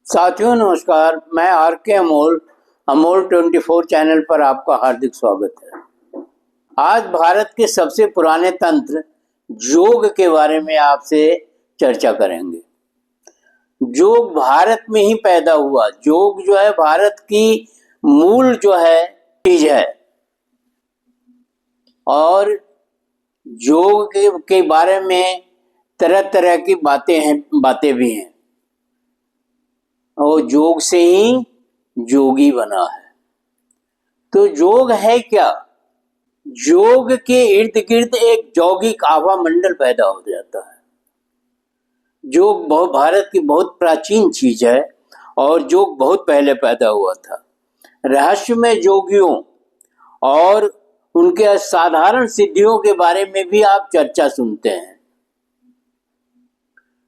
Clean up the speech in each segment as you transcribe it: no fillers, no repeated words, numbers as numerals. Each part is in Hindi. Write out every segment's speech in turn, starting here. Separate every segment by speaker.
Speaker 1: साथियों नमस्कार, मैं आर के अमोल अमोल 24 चैनल पर आपका हार्दिक स्वागत है। आज भारत के सबसे पुराने तंत्र योग के बारे में आपसे चर्चा करेंगे। योग भारत में ही पैदा हुआ। योग जो है भारत की मूल जो है चीज है और योग के बारे में तरह तरह की बातें भी हैं और योग से ही योगी बना है। तो योग है क्या? योग के इर्द गिर्द एक यौगिक आभा मंडल पैदा हो जाता है। योग भारत की बहुत प्राचीन चीज है और योग बहुत पहले पैदा हुआ था। रहस्यमय योगियों और उनके असाधारण सिद्धियों के बारे में भी आप चर्चा सुनते हैं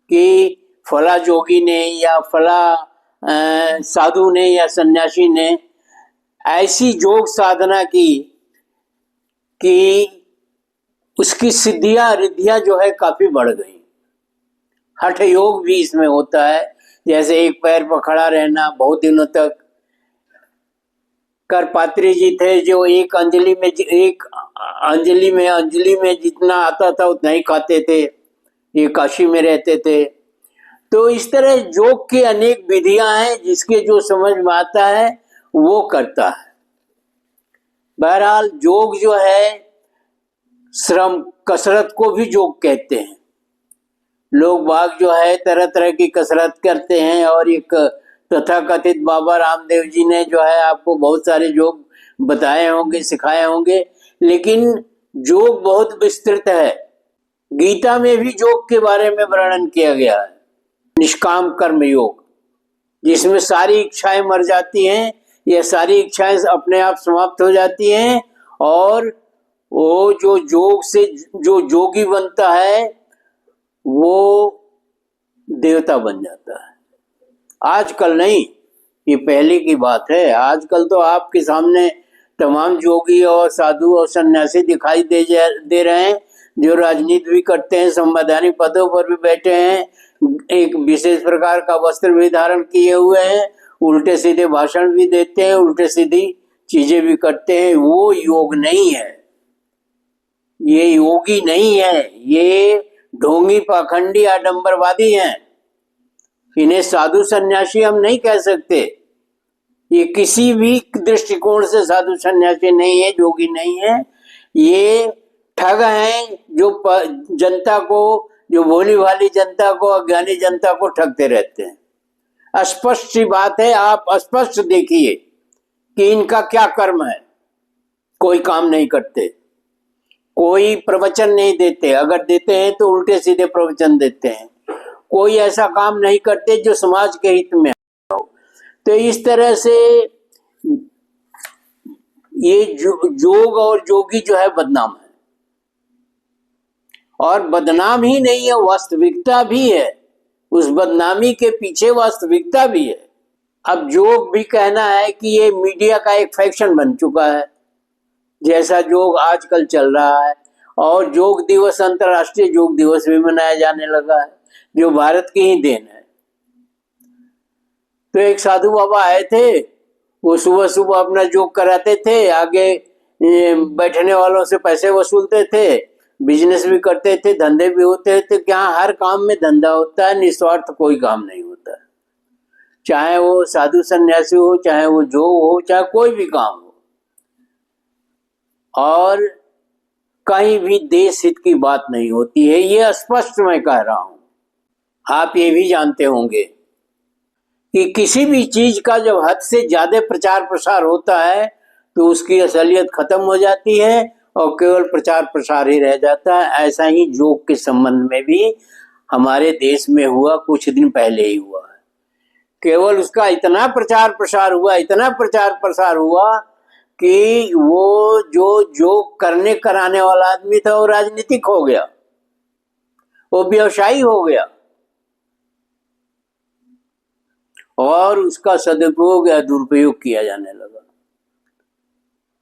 Speaker 1: कि फला योगी ने या फला साधु ने या सन्यासी ने ऐसी योग साधना की कि उसकी सिद्धियां रिद्धियां जो है काफी बढ़ गई। हठ योग भी इसमें होता है, जैसे एक पैर पर खड़ा रहना बहुत दिनों तक। करपात्री जी थे जो एक अंजलि में जितना आता था उतना ही खाते थे। ये काशी में रहते थे। तो इस तरह योग की अनेक विधियां हैं, जिसके जो समझ में आता है वो करता है। बहरहाल योग जो है श्रम कसरत को भी योग कहते हैं। लोग बाग जो है तरह तरह की कसरत करते हैं और एक तथाकथित बाबा रामदेव जी ने जो है आपको बहुत सारे योग बताए होंगे, सिखाए होंगे, लेकिन योग बहुत विस्तृत है। गीता में भी योग के बारे में वर्णन किया गया है। निष्काम कर्म योग, जिसमें सारी इच्छाएं मर जाती हैं या सारी इच्छाएं अपने आप समाप्त हो जाती हैं और वो जो योग से जो योगी बनता है वो देवता बन जाता है। आजकल नहीं, ये पहले की बात है। आजकल तो आपके सामने तमाम योगी और साधु और सन्यासी दिखाई दे रहे हैं जो राजनीति भी करते हैं, संवैधानिक पदों पर भी बैठे हैं, एक विशेष प्रकार का वस्त्र भी धारण किए हुए हैं, उल्टे सीधे भाषण भी देते हैं, उल्टे सीधी चीजें भी करते हैं। वो योग नहीं है, ये योगी नहीं है, ये ढोंगी पाखंडी आडंबरवादी हैं। इन्हें साधु सन्यासी हम नहीं कह सकते। ये किसी भी दृष्टिकोण से साधु सन्यासी नहीं है, योगी नहीं है। ये ठग हैं जो जनता को, जो भोली भाली जनता को, अज्ञानी जनता को ठगते रहते हैं। स्पष्ट सी बात है, आप स्पष्ट देखिए कि इनका क्या कर्म है। कोई काम नहीं करते, कोई प्रवचन नहीं देते, अगर देते हैं तो उल्टे सीधे प्रवचन देते हैं। कोई ऐसा काम नहीं करते जो समाज के हित में हो। तो इस तरह से ये योग और योगी जो है बदनाम है, और बदनाम ही नहीं है, वास्तविकता भी है। उस बदनामी के पीछे वास्तविकता भी है। अब योग भी कहना है कि ये मीडिया का एक फैक्शन बन चुका है, जैसा योग आजकल चल रहा है। और योग दिवस, अंतर्राष्ट्रीय योग दिवस भी मनाया जाने लगा है, जो भारत की ही देन है। तो एक साधु बाबा आए थे, वो सुबह सुबह अपना योग कराते थे, आगे बैठने वालों से पैसे वसूलते थे, बिजनेस भी करते थे, धंधे भी होते थे। क्या हर काम में धंधा होता है, निस्वार्थ कोई काम नहीं होता है। चाहे वो साधु सन्यासी हो, चाहे वो योग हो, चाहे कोई भी काम हो। और कहीं भी देश हित की बात नहीं होती है, ये स्पष्ट मैं कह रहा हूं। आप ये भी जानते होंगे कि किसी भी चीज का जब हद से ज्यादा प्रचार प्रसार होता है तो उसकी असलियत खत्म हो जाती है और केवल प्रचार प्रसार ही रह जाता है। ऐसा ही योग के संबंध में भी हमारे देश में हुआ, कुछ दिन पहले ही हुआ है। केवल उसका इतना प्रचार प्रसार हुआ, इतना प्रचार प्रसार हुआ कि वो जो योग करने कराने वाला आदमी था वो राजनीतिक हो गया, वो व्यवसायी हो गया और उसका सदुपयोग या दुरुपयोग किया जाने लगा।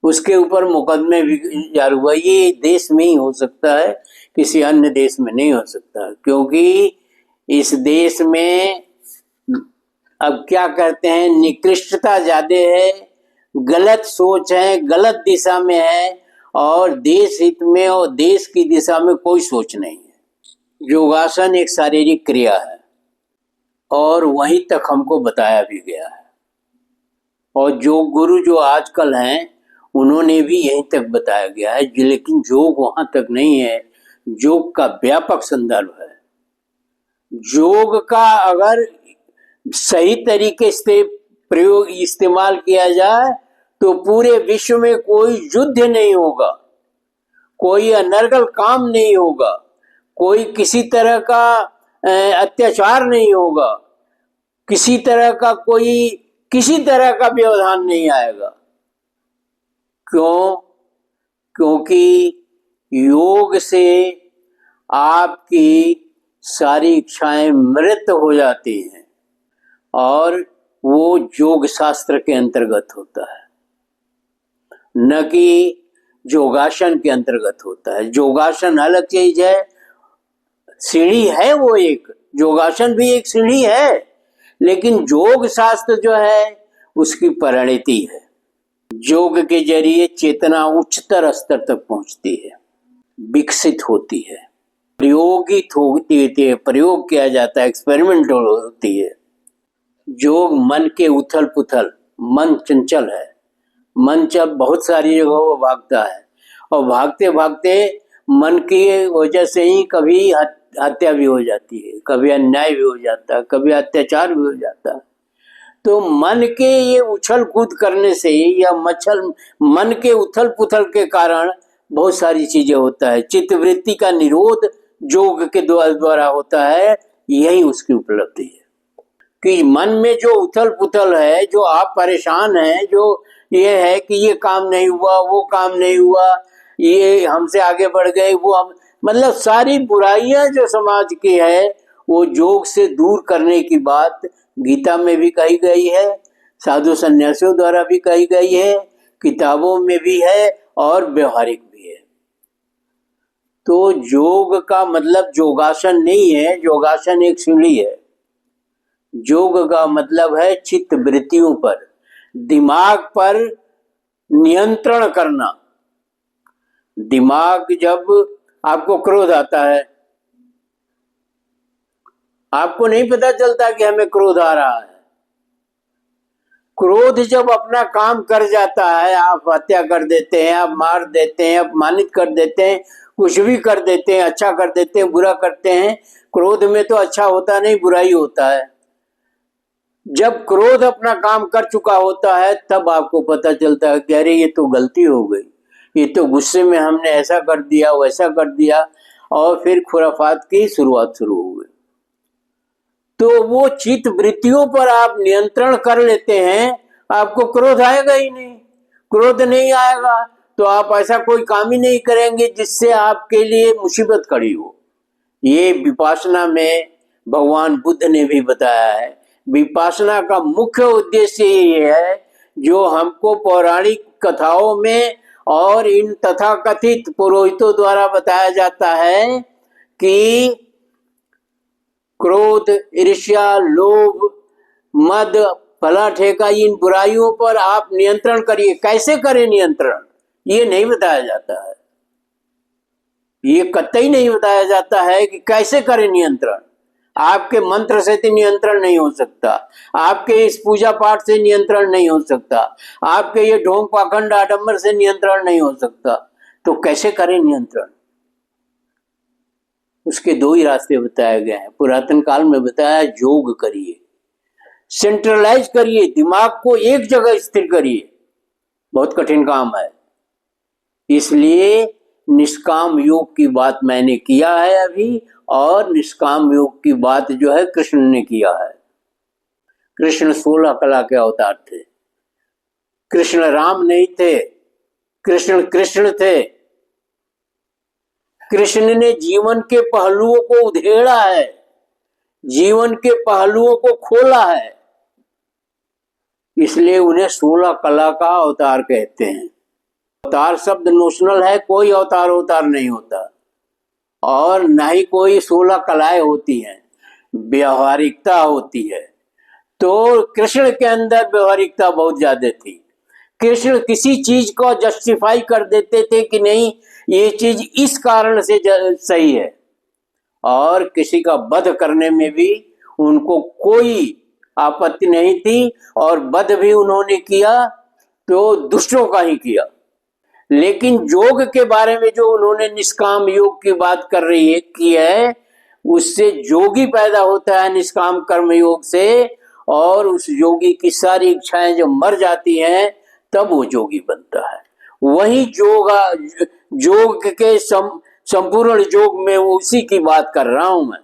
Speaker 1: उसके ऊपर मुकदमे भी जारी हुआ। ये देश में ही हो सकता है, किसी अन्य देश में नहीं हो सकता, क्योंकि इस देश में अब क्या करते हैं, निकृष्टता ज्यादा है, गलत सोच है, गलत दिशा में है, और देश हित में और देश की दिशा में कोई सोच नहीं है। योगासन एक शारीरिक क्रिया है और वहीं तक हमको बताया भी गया है, और जो गुरु जो आजकल हैं उन्होंने भी यहीं तक बताया गया है, लेकिन योग वहां तक नहीं है। योग का व्यापक संदर्भ है। योग का अगर सही तरीके से प्रयोग इस्तेमाल किया जाए तो पूरे विश्व में कोई युद्ध नहीं होगा, कोई अनर्गल काम नहीं होगा, कोई किसी तरह का अत्याचार नहीं होगा, किसी तरह का कोई किसी तरह का व्यवधान नहीं आएगा। क्यों? क्योंकि योग से आपकी सारी इच्छाएं मृत हो जाती हैं और वो योग शास्त्र के अंतर्गत होता है, न कि योगासन के अंतर्गत होता है। योगासन अलग चीज है, सीढ़ी है वो एक, योगासन भी एक सीढ़ी है, लेकिन योग शास्त्र जो है उसकी परिणति है। योग के जरिए चेतना उच्चतर स्तर तक पहुंचती है, विकसित होती है, प्रयोगित होती है, प्रयोग किया जाता है, एक्सपेरिमेंट होती है। योग मन के उथल पुथल, मन चंचल है, मन जब बहुत सारी जगहों पर भागता है और भागते भागते मन की वजह से ही कभी हत्या भी हो जाती है, कभी अन्याय भी हो जाता है, कभी अत्याचार भी हो जाता है। तो मन के ये उछल कूद करने से या मन के उथल पुथल के कारण बहुत सारी चीजें होता है। चित्तवृत्ति का निरोध योग के द्वारा होता है, यही उसकी उपलब्धि है। कि मन में जो उथल पुथल है, जो आप परेशान हैं, जो ये है कि ये काम नहीं हुआ, वो काम नहीं हुआ, ये हमसे आगे बढ़ गए, वो हम मतलब सारी बुराइयां जो समाज की है वो योग से दूर करने की बात गीता में भी कही गई है, साधु सन्यासियों द्वारा भी कही गई है, किताबों में भी है और व्यवहारिक भी है। तो योग का मतलब योगासन नहीं है, योगासन एक सीढ़ी है। योग का मतलब है चित्त वृत्तियों पर, दिमाग पर नियंत्रण करना। दिमाग, जब आपको क्रोध आता है, आपको नहीं पता चलता कि हमें क्रोध आ रहा है। क्रोध जब अपना काम कर जाता है, आप हत्या कर देते हैं, आप मार देते हैं, अपमानित कर देते हैं, कुछ भी कर देते हैं, अच्छा कर देते हैं, बुरा करते हैं। क्रोध में तो अच्छा होता नहीं, बुराई होता है। जब क्रोध अपना काम कर चुका होता है तब आपको पता चलता है कि अरे ये तो गलती हो गई, ये तो गुस्से में हमने ऐसा कर दिया, वैसा कर दिया, और फिर खुराफात की शुरुआत शुरू हो गई। तो वो चित्त वृत्तियों पर आप नियंत्रण कर लेते हैं, आपको क्रोध आएगा ही नहीं। क्रोध नहीं आएगा तो आप ऐसा कोई काम ही नहीं करेंगे जिससे आपके लिए मुसीबत खड़ी हो। ये विपासना में भगवान बुद्ध ने भी बताया है। विपासना का मुख्य उद्देश्य ये है जो हमको पौराणिक कथाओं में और इन तथाकथित पुरोहितों द्वारा बताया जाता है कि क्रोध, ईर्ष्या, लोभ, मद, फला ठेका, इन बुराइयों पर आप नियंत्रण करिए। कैसे करें नियंत्रण, ये नहीं बताया जाता है। ये कतई नहीं बताया जाता है कि कैसे करें नियंत्रण। आपके मंत्र से तो नियंत्रण नहीं हो सकता, आपके इस पूजा पाठ से नियंत्रण नहीं हो सकता, आपके ये ढोंग पाखंड आडंबर से नियंत्रण नहीं हो सकता। तो कैसे करें नियंत्रण? उसके दो ही रास्ते बताए गए हैं। पुरातन काल में बताया, योग करिए, सेंट्रलाइज करिए, दिमाग को एक जगह स्थिर करिए। बहुत कठिन काम है, इसलिए निष्काम योग की बात मैंने किया है अभी, और निष्काम योग की बात जो है कृष्ण ने किया है। कृष्ण 16 कला के अवतार थे। कृष्ण राम नहीं थे, कृष्ण कृष्ण थे। कृष्ण ने जीवन के पहलुओं को उधेड़ा है, जीवन के पहलुओं को खोला है, इसलिए उन्हें 16 कला का अवतार कहते हैं। अवतार शब्द नोशनल है, कोई अवतार नहीं होता, और न ही कोई 16 कलाएं होती हैं, व्यवहारिकता होती है। तो कृष्ण के अंदर व्यवहारिकता बहुत ज्यादा थी। कृष्ण किसी चीज को जस्टिफाई कर देते थे कि नहीं, ये चीज इस कारण से सही है, और किसी का वध करने में भी उनको कोई आपत्ति नहीं थी, और वध भी उन्होंने किया तो दुष्टों का ही किया। लेकिन योग के बारे में जो उन्होंने निष्काम योग की बात कर रही है की है, उससे योगी पैदा होता है निष्काम कर्म योग से, और उस योगी की सारी इच्छाएं जब मर जाती हैं तब वो योगी बनता है। वही योग के संपूर्ण योग में उसी की बात कर रहा हूं मैं।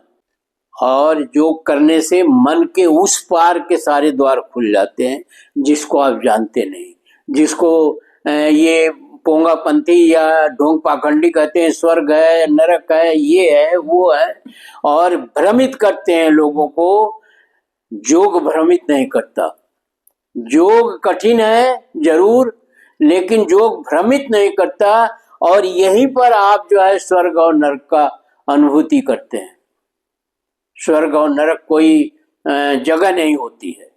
Speaker 1: और योग करने से मन के उस पार के सारे द्वार खुल जाते हैं जिसको आप जानते नहीं, जिसको ये पोंगापंथी या ढोंग पाखंडी कहते हैं स्वर्ग है, नरक है, ये है, वो है, और भ्रमित करते हैं लोगों को। योग भ्रमित नहीं करता। योग कठिन है जरूर, लेकिन योग भ्रमित नहीं करता, और यहीं पर आप जो है स्वर्ग और नरक का अनुभूति करते हैं। स्वर्ग और नरक कोई जगह नहीं होती है,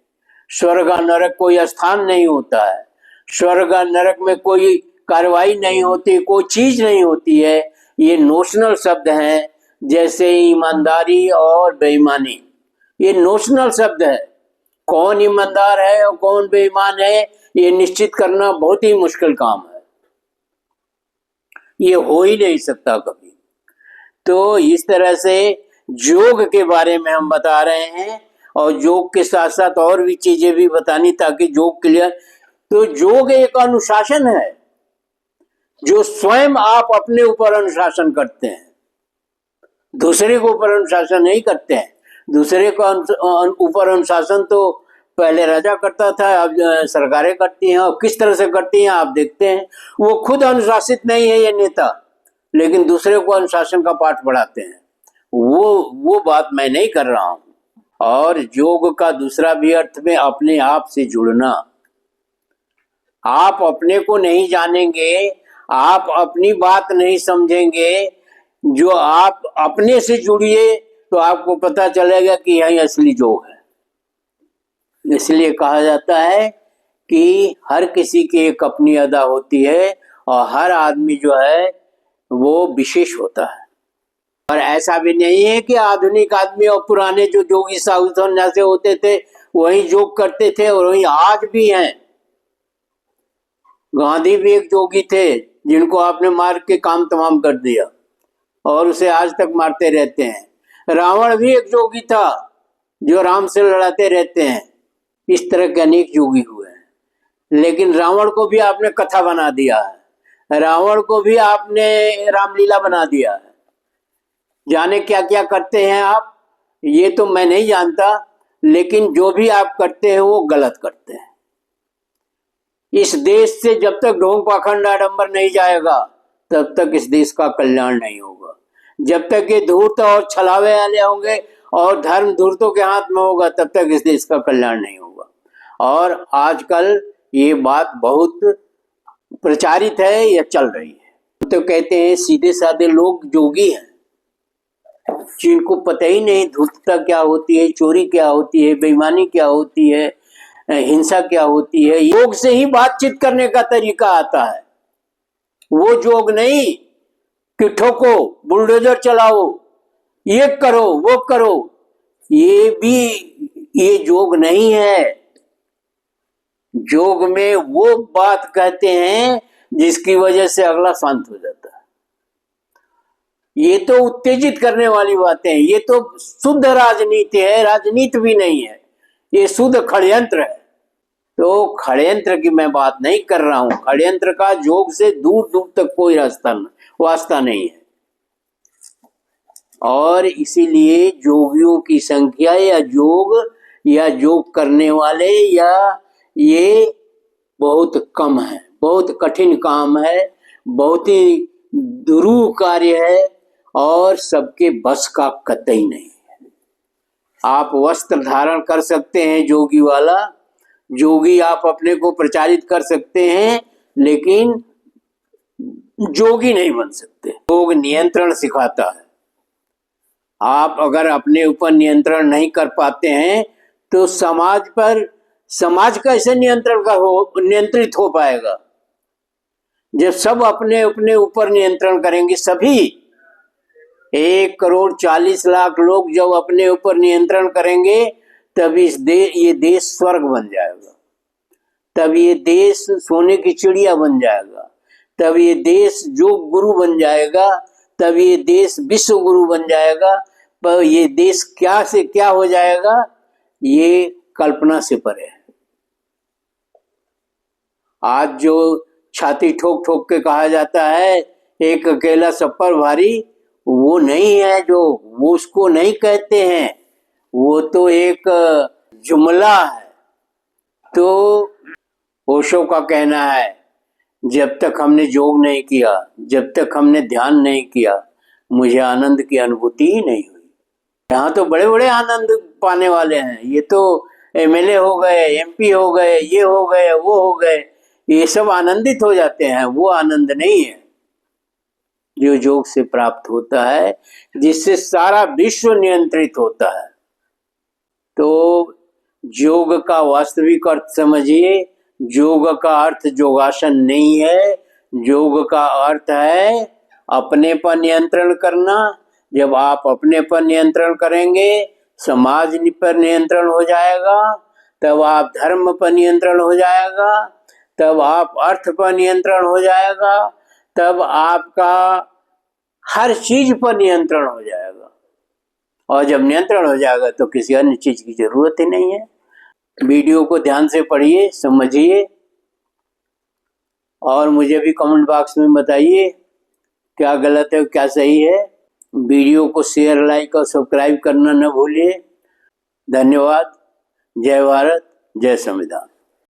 Speaker 1: स्वर्ग और नरक कोई स्थान नहीं होता है, स्वर्ग और नरक में कोई कार्रवाई नहीं होती, कोई चीज नहीं होती है। ये नोशनल शब्द हैं, जैसे ईमानदारी और बेईमानी, ये नोशनल शब्द है। कौन ईमानदार है और कौन बेईमान है ये निश्चित करना बहुत ही मुश्किल काम है, ये हो ही नहीं सकता कभी। तो इस तरह से योग के बारे में हम बता रहे हैं, और योग के साथ साथ और भी चीजें भी बतानी ताकि योग क्लियर। तो योग एक अनुशासन है जो स्वयं आप अपने ऊपर अनुशासन करते हैं, दूसरे के ऊपर अनुशासन नहीं करते हैं। दूसरे को ऊपर अनुशासन तो पहले राजा करता था, अब सरकारें करती हैं, और किस तरह से करती हैं आप देखते हैं। वो खुद अनुशासित नहीं है ये नेता, लेकिन दूसरे को अनुशासन का पाठ पढ़ाते हैं। वो बात मैं नहीं कर रहा हूं। और योग का दूसरा भी अर्थ में अपने आप से जुड़ना। आप अपने को नहीं जानेंगे, आप अपनी बात नहीं समझेंगे, जो आप अपने से जुड़िए तो आपको पता चलेगा कि यही असली योग है। इसलिए कहा जाता है कि हर किसी की एक अपनी अदा होती है, और हर आदमी जो है वो विशेष होता है। और ऐसा भी नहीं है कि आधुनिक आदमी और पुराने जो योगी साधु सन्यासी होते थे वही योग करते थे, और वही आज भी हैं। गांधी भी एक योगी थे जिनको आपने मार के काम तमाम कर दिया, और उसे आज तक मारते रहते हैं। रावण भी एक योगी था जो राम से लड़ाते रहते हैं। इस तरह के अनेक योगी हुए हैं, लेकिन रावण को भी आपने कथा बना दिया है, रावण को भी आपने रामलीला बना दिया है। जाने क्या क्या करते हैं आप, ये तो मैं नहीं जानता, लेकिन जो भी आप करते हैं वो गलत करते हैं। इस देश से जब तक ढोंग पाखंड आडंबर नहीं जाएगा तब तक इस देश का कल्याण नहीं होगा। जब तक ये धूर्त और छलावे वाले होंगे और धर्म धूर्तों के हाथ में होगा तब तक इस देश का कल्याण नहीं होगा। और आजकल ये बात बहुत प्रचारित है या चल रही है। तो कहते हैं सीधे साधे लोग जोगी हैं, जिनको पता ही नहीं धूर्तता क्या होती है, चोरी क्या होती है, बेईमानी क्या होती है, हिंसा क्या होती है। योग से ही बातचीत करने का तरीका आता है। वो योग नहीं कि ठोको, बुलडोजर चलाओ, ये करो वो करो, ये योग नहीं है। योग में वो बात कहते हैं जिसकी वजह से अगला शांत हो जाता है। ये तो उत्तेजित करने वाली बातें हैं, ये तो शुद्ध राजनीति है, राजनीति भी नहीं है, ये शुद्ध षड्यंत्र है। तो षड्यंत्र की मैं बात नहीं कर रहा हूं। षड्यंत्र का योग से दूर दूर तक कोई वास्ता नहीं है। और इसीलिए योगियों की संख्या या योग करने वाले या ये बहुत कम है, बहुत कठिन काम है, बहुत ही दुरूह कार्य है, और सबके बस का कतई नहीं है। आप वस्त्र धारण कर सकते हैं योगी वाला, योगी आप अपने को प्रचारित कर सकते हैं, लेकिन योगी नहीं बन सकते। योग नियंत्रण सिखाता है। आप अगर अपने ऊपर नियंत्रण नहीं कर पाते हैं तो समाज पर, समाज कैसे नियंत्रित हो पाएगा? जब सब अपने अपने ऊपर नियंत्रण करेंगे, सभी 1,40,00,000 लोग जब अपने ऊपर नियंत्रण करेंगे, तब ये देश स्वर्ग बन जाएगा, तब ये देश सोने की चिड़िया बन जाएगा, तब ये देश योग गुरु बन जाएगा, तब ये देश विश्व गुरु बन जाएगा। पर ये देश क्या से क्या हो जाएगा, ये कल्पना से परे है। आज जो छाती ठोक ठोक के कहा जाता है एक अकेला सब पर भारी, वो नहीं है, जो वो उसको नहीं कहते हैं, वो तो एक जुमला है। तो ओशो का कहना है, जब तक हमने योग नहीं किया, जब तक हमने ध्यान नहीं किया, मुझे आनंद की अनुभूति ही नहीं हुई। यहाँ तो बड़े बड़े आनंद पाने वाले हैं, ये तो एमएलए हो गए, एमपी हो गए, ये हो गए, वो हो गए, ये सब आनंदित हो जाते हैं। वो आनंद नहीं है जो योग से प्राप्त होता है, जिससे सारा विश्व नियंत्रित होता है। तो योग का वास्तविक अर्थ समझिए। योग का अर्थ योगासन नहीं है, योग का अर्थ है अपने पर नियंत्रण करना। जब आप अपने पर नियंत्रण करेंगे, समाज पर नियंत्रण हो जाएगा, तब आप धर्म पर नियंत्रण हो जाएगा, तब आप अर्थ पर नियंत्रण हो जाएगा, तब आपका हर चीज पर नियंत्रण हो जाएगा। और जब नियंत्रण हो जाएगा तो किसी अन्य चीज की जरूरत ही नहीं है। वीडियो को ध्यान से पढ़िए, समझिए, और मुझे भी कमेंट बॉक्स में बताइए क्या गलत है क्या सही है। वीडियो को शेयर, लाइक और सब्सक्राइब करना न भूलिए। धन्यवाद। जय भारत, जय संविधान।